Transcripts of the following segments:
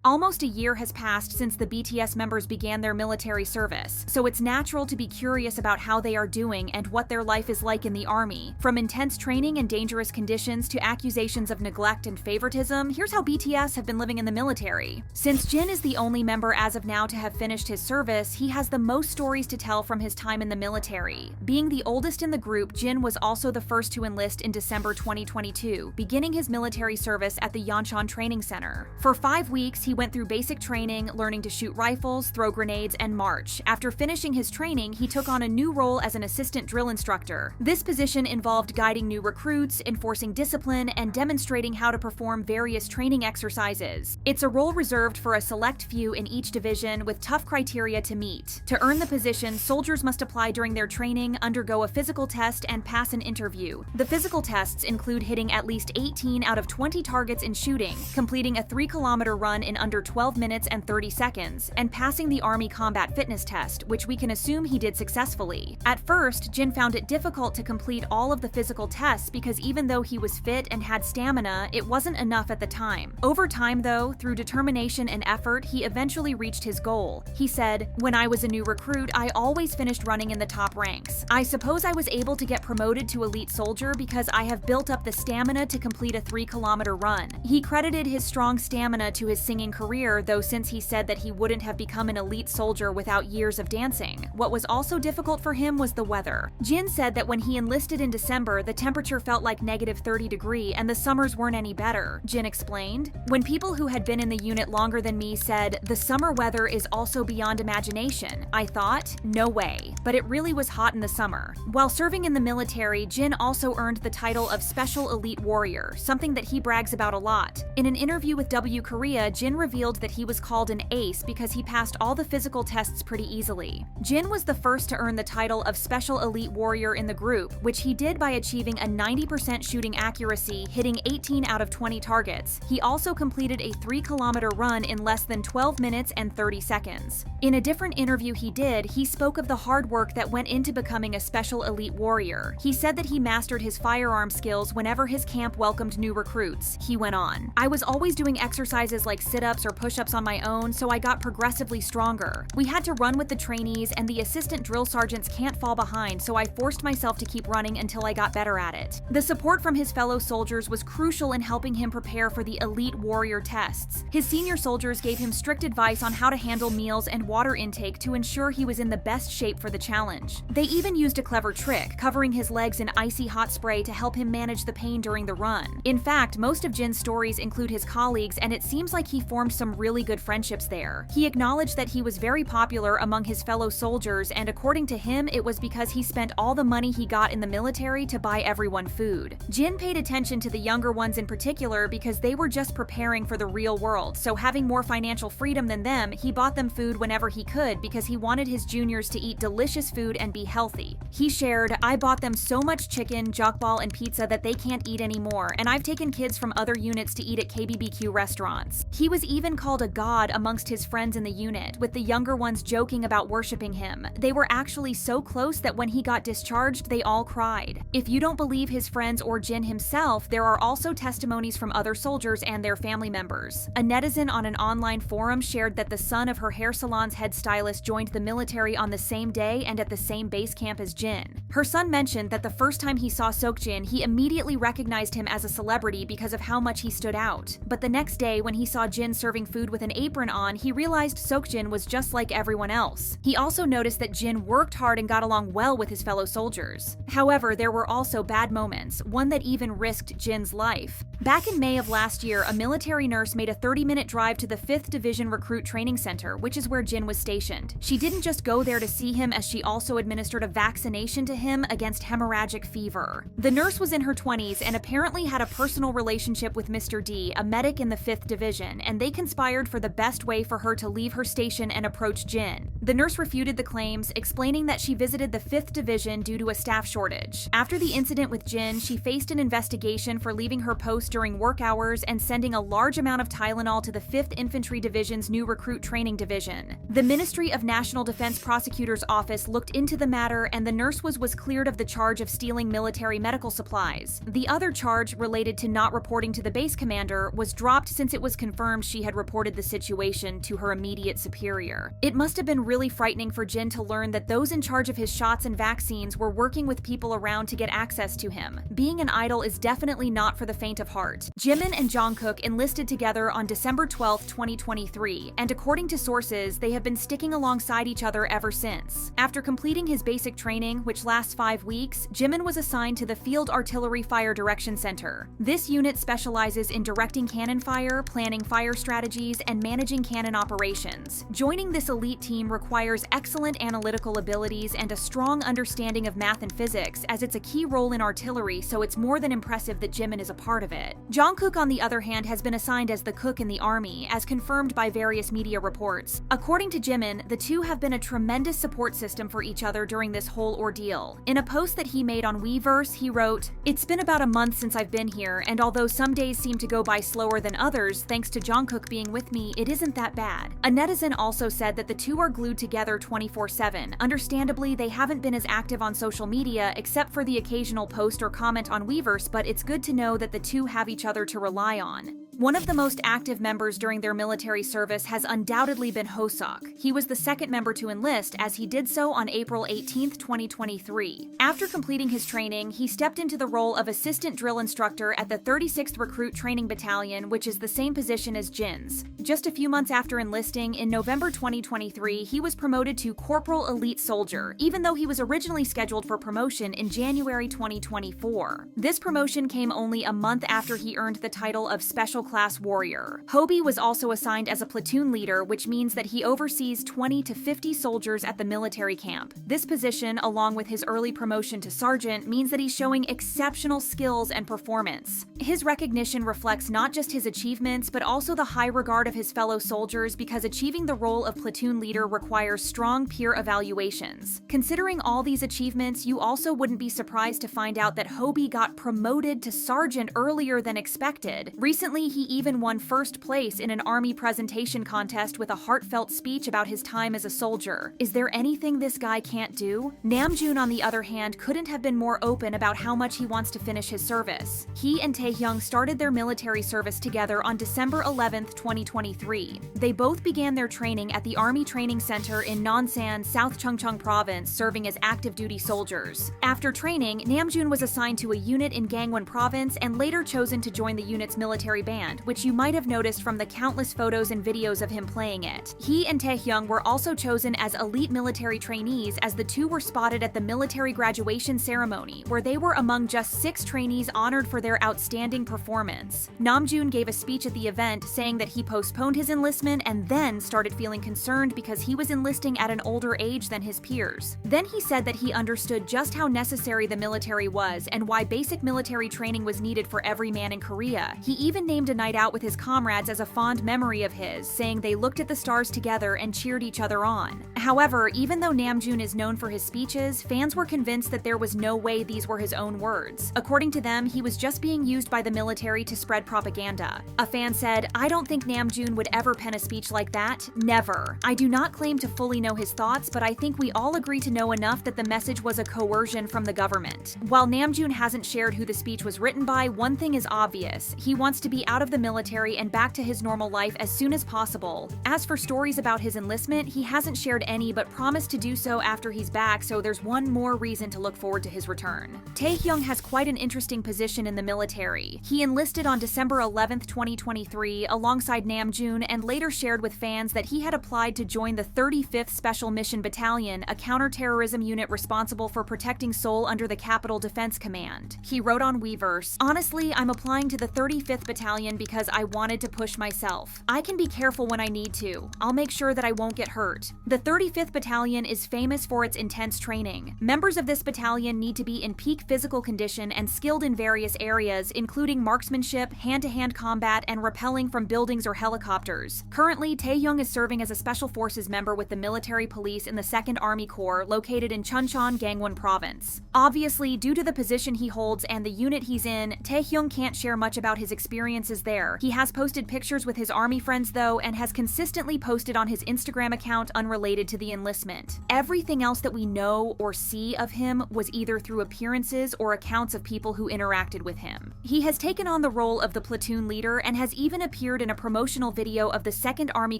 Almost a year has passed since the BTS members began their military service, so it's natural to be curious about how they are doing and what their life is like in the army. From intense training and dangerous conditions to accusations of neglect and favoritism, here's how BTS have been living in the military. Since Jin is the only member as of now to have finished his service, he has the most stories to tell from his time in the military. Being the oldest in the group, Jin was also the first to enlist in December 2022, beginning his military service at the Yeoncheon Training Center. For 5 weeks, he went through basic training, learning to shoot rifles, throw grenades, and march. After finishing his training, he took on a new role as an assistant drill instructor. This position involved guiding new recruits, enforcing discipline, and demonstrating how to perform various training exercises. It's a role reserved for a select few in each division with tough criteria to meet. To earn the position, soldiers must apply during their training, undergo a physical test, and pass an interview. The physical tests include hitting at least 18 out of 20 targets in shooting, completing a 3-kilometer run in under 12 minutes and 30 seconds, and passing the Army Combat Fitness Test, which we can assume he did successfully. At first, Jin found it difficult to complete all of the physical tests because even though he was fit and had stamina, it wasn't enough at the time. Over time, though, through determination and effort, he eventually reached his goal. He said, "When I was a new recruit, I always finished running in the top ranks. I suppose I was able to get promoted to elite soldier because I have built up the stamina to complete a 3-kilometer run." He credited his strong stamina to his singing career, though since he said that he wouldn't have become an elite soldier without years of dancing. What was also difficult for him was the weather. Jin said that when he enlisted in December, the temperature felt like -30 and the summers weren't any better. Jin explained, "When people who had been in the unit longer than me said, 'The summer weather is also beyond imagination,' I thought, no way. But it really was hot in the summer." While serving in the military, Jin also earned the title of Special Elite Warrior, something that he brags about a lot. In an interview with W Korea, Jin revealed that he was called an ace because he passed all the physical tests pretty easily. Jin was the first to earn the title of Special Elite Warrior in the group, which he did by achieving a 90% shooting accuracy, hitting 18 out of 20 targets. He also completed a 3-kilometer run in less than 12 minutes and 30 seconds. In a different interview he spoke of the hard work that went into becoming a Special Elite Warrior. He said that he mastered his firearm skills whenever his camp welcomed new recruits. He went on, "I was always doing exercises like sit-ups or push-ups on my own, so I got progressively stronger. We had to run with the trainees, and the assistant drill sergeants can't fall behind, so I forced myself to keep running until I got better at it." The support from his fellow soldiers was crucial in helping him prepare for the Elite Warrior tests. His senior soldiers gave him strict advice on how to handle meals and water intake to ensure he was in the best shape for the challenge. They even used a clever trick, covering his legs in icy hot spray to help him manage the pain during the run. In fact, most of Jin's stories include his colleagues, and it seems like he formed some really good friendships there. He acknowledged that he was very popular among his fellow soldiers, and according to him, it was because he spent all the money he got in the military to buy everyone food. Jin paid attention to the younger ones in particular because they were just preparing for the real world, so having more financial freedom than them, he bought them food whenever he could because he wanted his juniors to eat delicious food and be healthy. He shared, "I bought them so much chicken, jokbal, and pizza that they can't eat anymore, and I've taken kids from other units to eat at KBBQ restaurants." He was even called a god amongst his friends in the unit, with the younger ones joking about worshiping him. They were actually so close that when he got discharged, they all cried. If you don't believe his friends or Jin himself, there are also testimonies from other soldiers and their family members. A netizen on an online forum shared that the son of her hair salon's head stylist joined the military on the same day and at the same base camp as Jin. Her son mentioned that the first time he saw Seokjin, he immediately recognized him as a celebrity because of how much he stood out. But the next day, when he saw Jin serving food with an apron on, he realized Seokjin was just like everyone else. He also noticed that Jin worked hard and got along well with his fellow soldiers. However, there were also bad moments, one that even risked Jin's life. Back in May of last year, a military nurse made a 30-minute drive to the 5th Division Recruit Training Center, which is where Jin was stationed. She didn't just go there to see him, as she also administered a vaccination to him against hemorrhagic fever. The nurse was in her 20s and apparently had a personal relationship with Mr. D, a medic in the 5th Division, and they conspired for the best way for her to leave her station and approach Jin. The nurse refuted the claims, explaining that she visited the 5th Division due to a staff shortage. After the incident with Jin, she faced an investigation for leaving her post during work hours and sending a large amount of Tylenol to the 5th Infantry Division's new Recruit Training Division. The Ministry of National Defense Prosecutor's Office looked into the matter, and the nurse was cleared of the charge of stealing military medical supplies. The other charge, related to not reporting to the base commander, was dropped since it was confirmed she had reported the situation to her immediate superior. It must have been really frightening for Jin to learn that those in charge of his shots and vaccines were working with people around to get access to him. Being an idol is definitely not for the faint of heart. Jimin and Jungkook enlisted together on December 12, 2023, and according to sources, they have been sticking alongside each other ever since. After completing his basic training, which lasts 5 weeks, Jimin was assigned to the Field Artillery Fire Direction Center. This unit specializes in directing cannon fire, planning fire strategies, and managing cannon operations. Joining this elite team requires excellent analytical abilities and a strong understanding of math and physics, as it's a key role in artillery, so it's more than impressive that Jimin is a part of it. Jungkook, on the other hand, has been assigned as the cook in the army, as confirmed by various media reports. According to Jimin, the two have been a tremendous support system for each other during this whole ordeal. In a post that he made on Weverse, he wrote, "It's been about a month since I've been here, and although some days seem to go by slower than others, thanks to Jungkook being with me, it isn't that bad." A netizen also said that the two are glued together 24/7. Understandably, they haven't been as active on social media except for the occasional post or comment on Weverse, but it's good to know that the two have each other to rely on. One of the most active members during their military service has undoubtedly been Hoseok. He was the second member to enlist, as he did so on April 18, 2023. After completing his training, he stepped into the role of assistant drill instructor at the 36th Recruit Training Battalion, which is the same position as Jin's. Just a few months after enlisting, in November 2023, he was promoted to Corporal Elite Soldier, even though he was originally scheduled for promotion in January 2024. This promotion came only a month after he earned the title of Special Class Warrior. Hobie was also assigned as a platoon leader, which means that he oversees 20 to 50 soldiers at the military camp. This position, along with his early promotion to sergeant, means that he's showing exceptional skills and performance. His recognition reflects not just his achievements, but also the high regard of his fellow soldiers, because achieving the role of platoon leader requires strong peer evaluations. Considering all these achievements, you also wouldn't be surprised to find out that Hobie got promoted to sergeant earlier than expected. Recently, he even won first place in an army presentation contest with a heartfelt speech about his time as a soldier. Is there anything this guy can't do? Namjoon, on the other hand, couldn't have been more open about how much he wants to finish his service. He and Taehyung started their military service together on December 11, 2023. They both began their training at the Army Training Center in Nonsan, South Chungcheong Province, serving as active duty soldiers. After training, Namjoon was assigned to a unit in Gangwon Province and later chosen to join the unit's military band, which you might have noticed from the countless photos and videos of him playing it. He and Taehyung were also chosen as elite military trainees, as the two were spotted at the military graduation ceremony, where they were among just 6 trainees honored for their outstanding performance. Namjoon gave a speech at the event saying that he postponed his enlistment and then started feeling concerned because he was enlisting at an older age than his peers. Then he said that he understood just how necessary the military was and why basic military training was needed for every man in Korea. He even named a night out with his comrades as a fond memory of his, saying they looked at the stars together and cheered each other on. However, even though Namjoon is known for his speeches, fans were convinced that there was no way these were his own words. According to them, he was just being used by the military to spread propaganda. A fan said, "I don't think Namjoon would ever pen a speech like that. Never. I do not claim to fully know his thoughts, but I think we all agree to know enough that the message was a coercion from the government." While Namjoon hasn't shared who the speech was written by, one thing is obvious. He wants to be out of the military and back to his normal life as soon as possible. As for stories about his enlistment, he hasn't shared any but promised to do so after he's back, so there's one more reason to look forward to his return. Taehyung has quite an interesting position in the military. He enlisted on December 11, 2023, alongside Namjoon, and later shared with fans that he had applied to join the 35th Special Mission Battalion, a counterterrorism unit responsible for protecting Seoul under the Capital Defense Command. He wrote on Weverse, "Honestly, I'm applying to the 35th Battalion because I wanted to push myself. I can be careful when I need to. I'll make sure that I won't get hurt." The 35th Battalion is famous for its intense training. Members of this battalion need to be in peak physical condition and skilled in various areas, including marksmanship, hand-to-hand combat, and rappelling from buildings or helicopters. Currently, Taehyung is serving as a Special Forces member with the military police in the 2nd Army Corps, located in Chuncheon, Gangwon Province. Obviously, due to the position he holds and the unit he's in, Taehyung can't share much about his experiences was there. He has posted pictures with his army friends though, and has consistently posted on his Instagram account unrelated to the enlistment. Everything else that we know or see of him was either through appearances or accounts of people who interacted with him. He has taken on the role of the platoon leader and has even appeared in a promotional video of the 2nd Army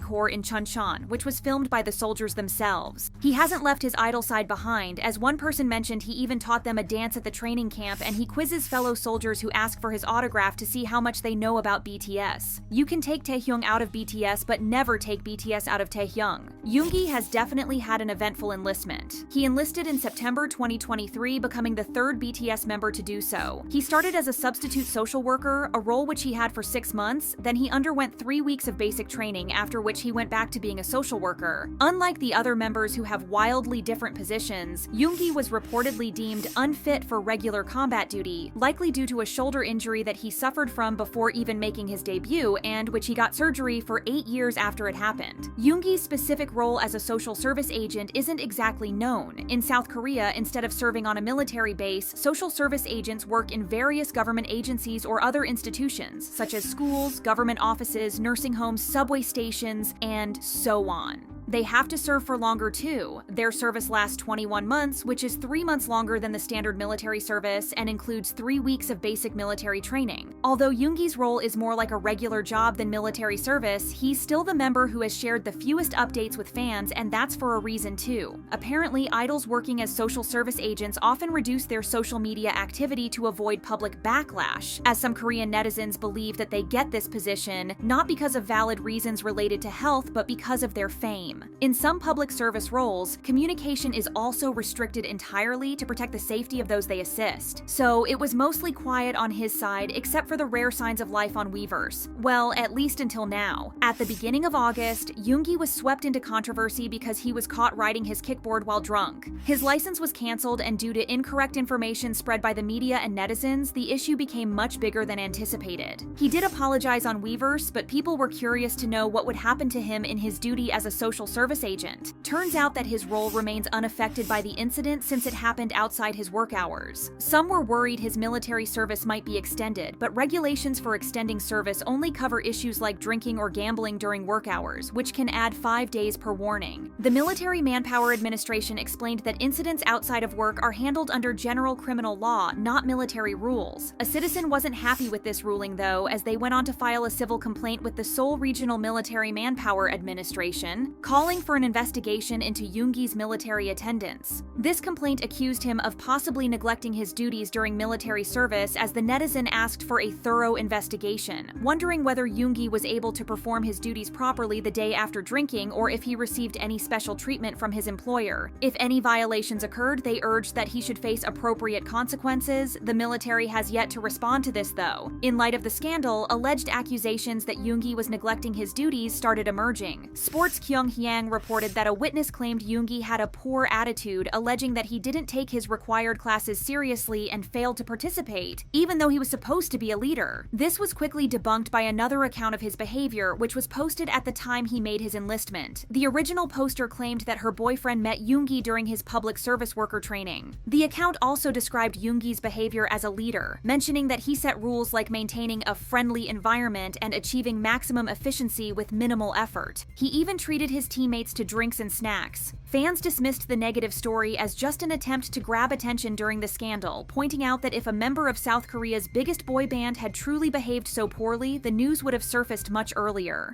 Corps in Chuncheon, which was filmed by the soldiers themselves. He hasn't left his idol side behind, as one person mentioned he even taught them a dance at the training camp, and he quizzes fellow soldiers who ask for his autograph to see how much they know about BTS. You can take Taehyung out of BTS, but never take BTS out of Taehyung. Yoongi has definitely had an eventful enlistment. He enlisted in September 2023, becoming the 3rd BTS member to do so. He started as a substitute social worker, a role which he had for 6 months, then he underwent 3 weeks of basic training, after which he went back to being a social worker. Unlike the other members who have wildly different positions, Yoongi was reportedly deemed unfit for regular combat duty, likely due to a shoulder injury that he suffered from before even making his debut, and which he got surgery for 8 years after it happened. Yoongi's specific role as a social service agent isn't exactly known. In South Korea, instead of serving on a military base, social service agents work in various government agencies or other institutions, such as schools, government offices, nursing homes, subway stations, and so on. They have to serve for longer too. Their service lasts 21 months, which is 3 months longer than the standard military service and includes 3 weeks of basic military training. Although Yoongi's role is more like a regular job than military service, he's still the member who has shared the fewest updates with fans, and that's for a reason too. Apparently, idols working as social service agents often reduce their social media activity to avoid public backlash, as some Korean netizens believe that they get this position not because of valid reasons related to health, but because of their fame. In some public service roles, communication is also restricted entirely to protect the safety of those they assist. So it was mostly quiet on his side, except for the rare signs of life on Weverse. Well, at least until now. At the beginning of August, Yoongi was swept into controversy because he was caught riding his kickboard while drunk. His license was canceled, and due to incorrect information spread by the media and netizens, the issue became much bigger than anticipated. He did apologize on Weverse, but people were curious to know what would happen to him in his duty as a social service agent. Turns out that his role remains unaffected by the incident since it happened outside his work hours. Some were worried his military service might be extended, but regulations for extending service only cover issues like drinking or gambling during work hours, which can add 5 days per warning. The Military Manpower Administration explained that incidents outside of work are handled under general criminal law, not military rules. A citizen wasn't happy with this ruling though, as they went on to file a civil complaint with the Seoul Regional Military Manpower Administration, calling for an investigation into Yoongi's military attendance. This complaint accused him of possibly neglecting his duties during military service, as the netizen asked for a thorough investigation, wondering whether Yoongi was able to perform his duties properly the day after drinking or if he received any special treatment from his employer. If any violations occurred, they urged that he should face appropriate consequences. The military has yet to respond to this though. In light of the scandal, alleged accusations that Yoongi was neglecting his duties started emerging. Sports Kyunghyang reported that a witness claimed Yoongi had a poor attitude, alleging that he didn't take his required classes seriously and failed to participate, even though he was supposed to be a leader. This was quickly debunked by another account of his behavior, which was posted at the time he made his enlistment. The original poster claimed that her boyfriend met Yoongi during his public service worker training. The account also described Yoongi's behavior as a leader, mentioning that he set rules like maintaining a friendly environment and achieving maximum efficiency with minimal effort. He even treated his teammates to drinks and snacks. Fans dismissed the negative story as just an attempt to grab attention during the scandal, pointing out that if a member of South Korea's biggest boy band had truly behaved so poorly, the news would have surfaced much earlier.